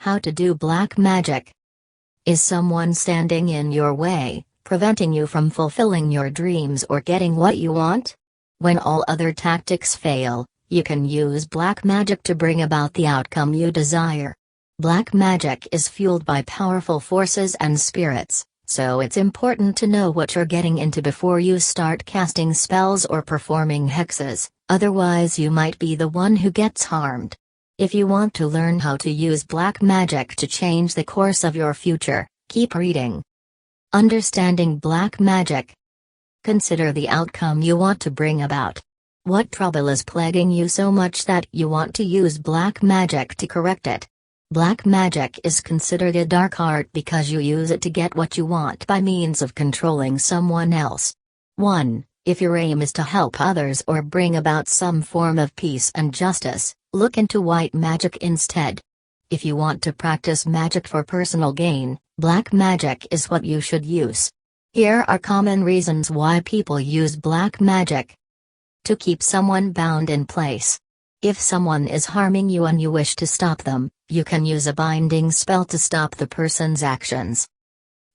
How to do black magic. Is someone standing in your way, preventing you from fulfilling your dreams or getting what you want? When all other tactics fail, you can use black magic to bring about the outcome you desire. Black magic is fueled by powerful forces and spirits, so it's important to know what you're getting into before you start casting spells or performing hexes, otherwise you might be the one who gets harmed. If you want to learn how to use black magic to change the course of your future, keep reading. Understanding black magic. Consider the outcome you want to bring about. What trouble is plaguing you so much that you want to use black magic to correct it? Black magic is considered a dark art because you use it to get what you want by means of controlling someone else. 1. If your aim is to help others or bring about some form of peace and justice, look into white magic instead. If you want to practice magic for personal gain, black magic is what you should use. Here are common reasons why people use black magic. To keep someone bound in place. If someone is harming you and you wish to stop them, you can use a binding spell to stop the person's actions.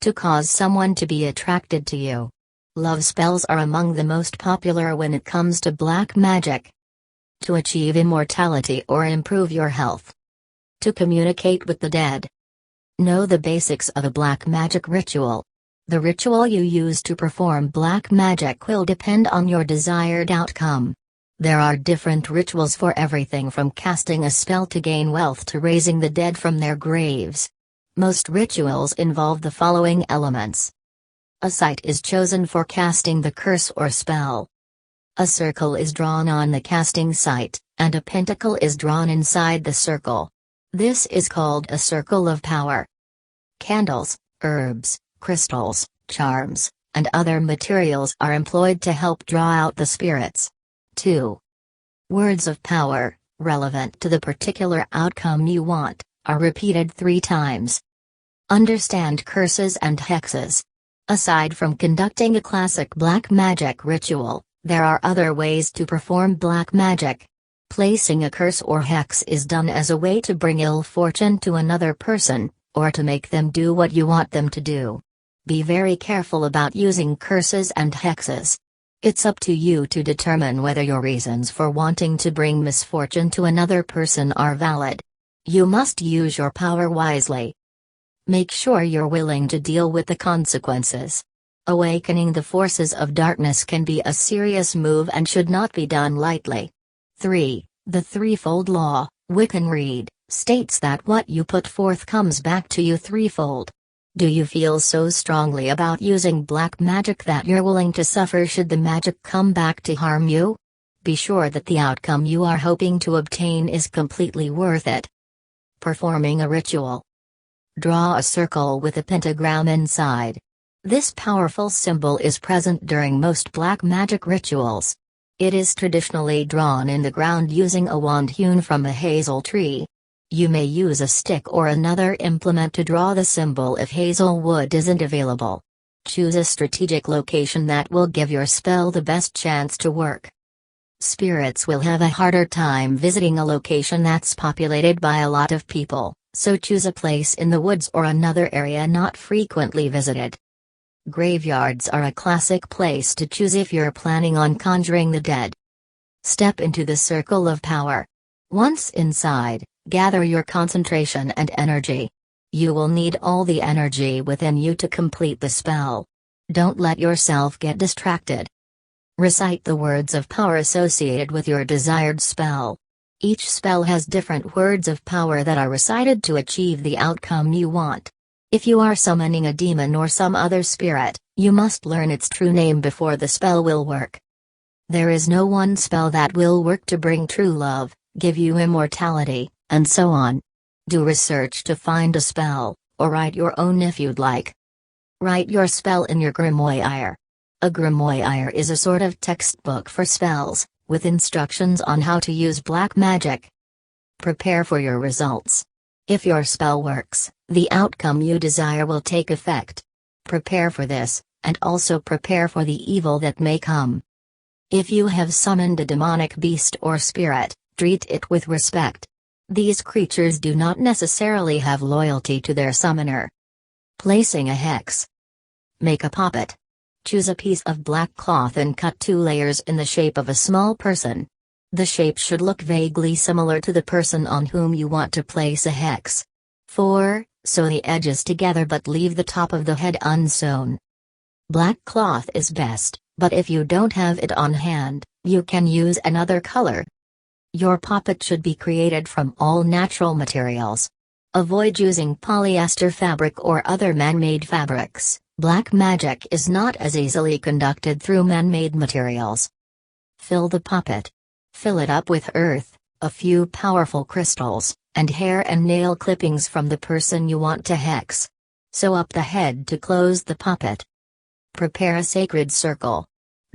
To cause someone to be attracted to you. Love spells are among the most popular when it comes to black magic. To achieve immortality or improve your health. To communicate with the dead. Know the basics of a black magic ritual. The ritual you use to perform black magic will depend on your desired outcome. There are different rituals for everything from casting a spell to gain wealth to raising the dead from their graves. Most rituals involve the following elements. A site is chosen for casting the curse or spell. A circle is drawn on the casting site, and a pentacle is drawn inside the circle. This is called a circle of power. Candles, herbs, crystals, charms, and other materials are employed to help draw out the spirits. 2. Words of power, relevant to the particular outcome you want, are repeated 3 times. Understand curses and hexes. Aside from conducting a classic black magic ritual, there are other ways to perform black magic. Placing a curse or hex is done as a way to bring ill fortune to another person, or to make them do what you want them to do. Be very careful about using curses and hexes. It's up to you to determine whether your reasons for wanting to bring misfortune to another person are valid. You must use your power wisely. Make sure you're willing to deal with the consequences. Awakening the forces of darkness can be a serious move and should not be done lightly. 3. The threefold law, Wiccan Reed, states that what you put forth comes back to you threefold. Do you feel so strongly about using black magic that you're willing to suffer should the magic come back to harm you? Be sure that the outcome you are hoping to obtain is completely worth it. Performing a ritual. Draw a circle with a pentagram inside. This powerful symbol is present during most black magic rituals. It is traditionally drawn in the ground using a wand hewn from a hazel tree. You may use a stick or another implement to draw the symbol if hazel wood isn't available. Choose a strategic location that will give your spell the best chance to work. Spirits will have a harder time visiting a location that's populated by a lot of people, so choose a place in the woods or another area not frequently visited. Graveyards are a classic place to choose if you're planning on conjuring the dead. Step into the circle of power. Once inside, gather your concentration and energy. You will need all the energy within you to complete the spell. Don't let yourself get distracted. Recite the words of power associated with your desired spell. Each spell has different words of power that are recited to achieve the outcome you want. If you are summoning a demon or some other spirit, you must learn its true name before the spell will work. There is no one spell that will work to bring true love, give you immortality, and so on. Do research to find a spell, or write your own if you'd like. Write your spell in your grimoire. A grimoire is a sort of textbook for spells, with instructions on how to use black magic. Prepare for your results. If your spell works, the outcome you desire will take effect. Prepare for this, and also prepare for the evil that may come. If you have summoned a demonic beast or spirit, treat it with respect. These creatures do not necessarily have loyalty to their summoner. Placing a hex. Make a poppet. Choose a piece of black cloth and cut 2 layers in the shape of a small person. The shape should look vaguely similar to the person on whom you want to place a hex. 4. Sew the edges together but leave the top of the head unsewn. Black cloth is best, but if you don't have it on hand, you can use another color. Your poppet should be created from all natural materials. Avoid using polyester fabric or other man-made fabrics. Black magic is not as easily conducted through man-made materials. Fill the poppet. Fill it up with earth, a few powerful crystals, and hair and nail clippings from the person you want to hex. Sew up the head to close the poppet. Prepare a sacred circle.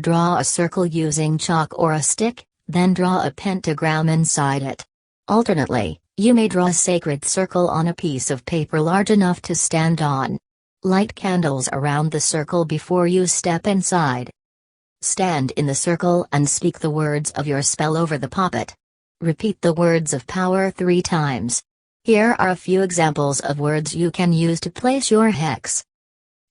Draw a circle using chalk or a stick, then draw a pentagram inside it. Alternately, you may draw a sacred circle on a piece of paper large enough to stand on. Light candles around the circle before you step inside. Stand in the circle and speak the words of your spell over the poppet. Repeat the words of power 3 times. Here are a few examples of words you can use to place your hex.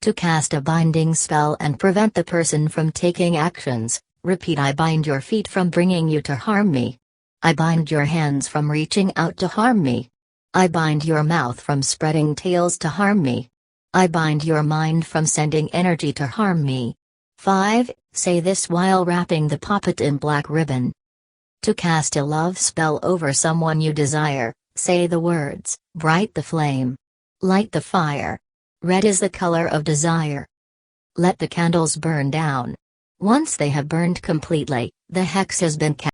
To cast a binding spell and prevent the person from taking actions, repeat: I bind your feet from bringing you to harm me. I bind your hands from reaching out to harm me. I bind your mouth from spreading tales to harm me. I bind your mind from sending energy to harm me. 5. Say this while wrapping the poppet in black ribbon. To cast a love spell over someone you desire, say the words: bright the flame. Light the fire. Red is the color of desire. Let the candles burn down. Once they have burned completely, the hex has been cast.